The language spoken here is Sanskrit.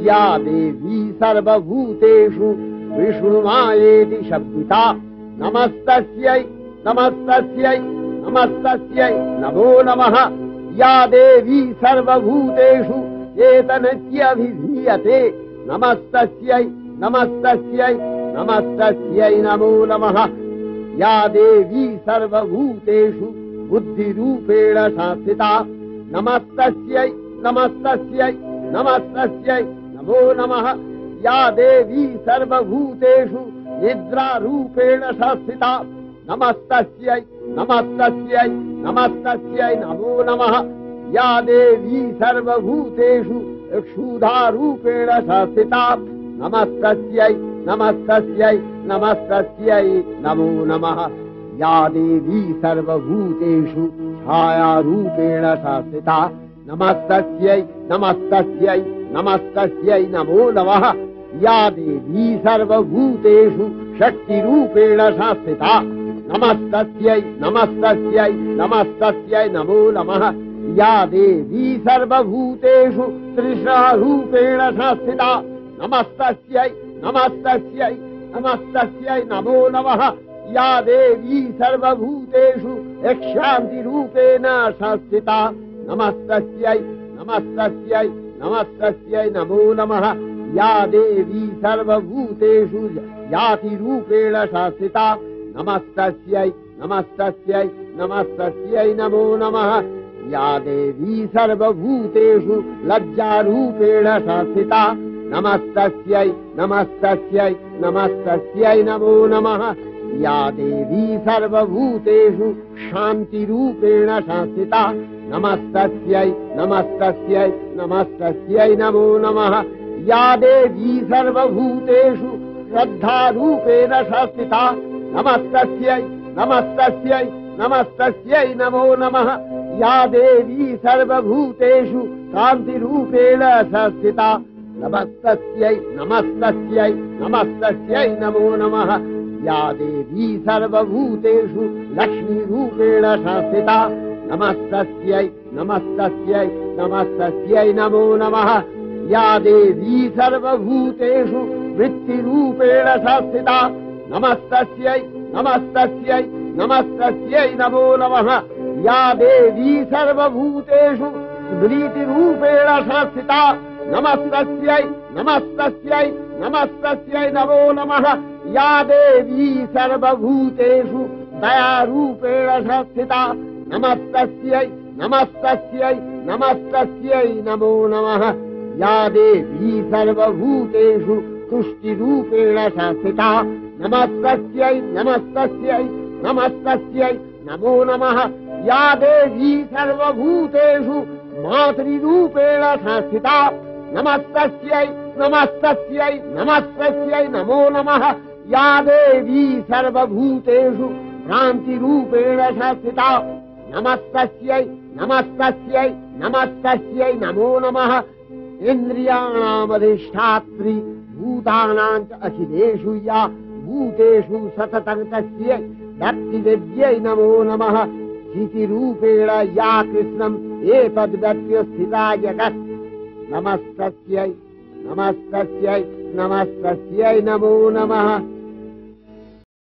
या देवी सर्वभूतेषु विष्णुमायेति शब्दिता नमस्तस्यै नमस्तस्यै नमस्तस्यै नमो नमः। या देवी सर्वभूतेषु चेतनत्यभिधीयते नमस्तस्यै नमस्तस्यै नमस्तस्यै नमो नमः। या देवी सर्वभूतेषु बुद्धिरूपेण संस्थिता नमस्तस्यै नमस्तस्यै नमस्तस्यै नमो नमः। या देवी सर्वभूतेषु निद्रारूपेण संस्थिता नमस्तस्यै नमस्तस्यै नमस्तस्यै नमो नमः। या देवी सर्वभूतेषु क्षुधारूपेण संस्थिता नमस्तस्यै नमस्तस्यै नमस्तस्यै नमो नमः। या देवी सर्वभूतेषु छायारूपेण संस्थिता नमस्तस्यै नमस्तस्यै नमस्तस्यै नमो नमः। या देवी सर्वभूतेषु शक्तिरूपेण संस्थिता नमस्तस्यै नमस्तस्यै नमस्तस्यै नमो नमः। या देवी सर्वभूतेषु तृष्णारूपेण संस्थिता नमस्तस्यै नमस्तस्यै नमस्तस्यै नमो नमः। या देवी सर्वभूतेषु शान्तिरूपेण संस्थिता नमस्तस्यै नमस्तस्यै नमस्तस्यै नमो नमः। या देवी सर्वभूतेषु जातिरूपेण संस्थिता नमस्तस्यै नमस्तस्यै नमस्तस्यै नमो नमः। या देवी सर्वभूतेषु लज्जारूपेण संस्थिता नमस्तस्यै नमस्तस्यै नमस्तस्यै नमो नमः। या देवी सर्वभूतेषु शान्तिरूपेण संस्थिता नमस्तस्यै नमस्तस्यै नमस्तस्यै नमो नमः। या देवी सर्वभूतेषु श्रद्धारूपेण संस्थिता नमस्तस्यै नमस्तस्यै नमस्तस्यै नमो नमः। या देवी सर्वभूतेषु कान्तिरूपेण संस्थिता नमस्तस्यै नमस्तस्यै नमस्तस्यै नमो नमः। या देवी सर्वभूतेषु लक्ष्मीरूपेण संस्थिता नमस्तस्यै नमस्तस्यै नमस्तस्यै नमो नमः। या देवी सर्वभूतेषु वृत्तिरूपेण संस्थिता नमस्तस्यै नमस्तस्यै नमस्तस्यै नमो नमः। या देवी सर्वभूतेषु स्मृतिरूपेण संस्थिता नमस्तस्यै नमस्तस्यै नमस्तस्यै नमो नमः। या देवी सर्वभूतेषु दयारूपेण संस्थिता नमस्तस्यै नमस्तस्यै नमस्तस्यै नमो नमः। या देवी सर्वभूतेषु तुष्टिरूपेण संस्थिता नमस्तस्यै नमस्तस्यै नमस्तस्यै नमो नमः। या देवी सर्वभूतेषु मातृरूपेण संस्थिता नमस्तस्यै नमस्तस्यै नमस्तस्यै नमो नमः। या देवी सर्वभूतेषु भ्रान्तिरूपेण संस्थिता नमस्तस्यै नमस्तस्यै नमस्तस्यै नमो नमः। इन्द्रियाणामधिष्ठात्री भूतानां च अखिलेषु या भूतेषु सततं तस्यै भक्तिविद्यै नमो नमः। स्थितिरूपेण या कृष्णम् एतद्व्यक्त्य स्थिता जगत् नमस्तस्यै नमस्तस्यै नमस्तस्यै नमो नमः।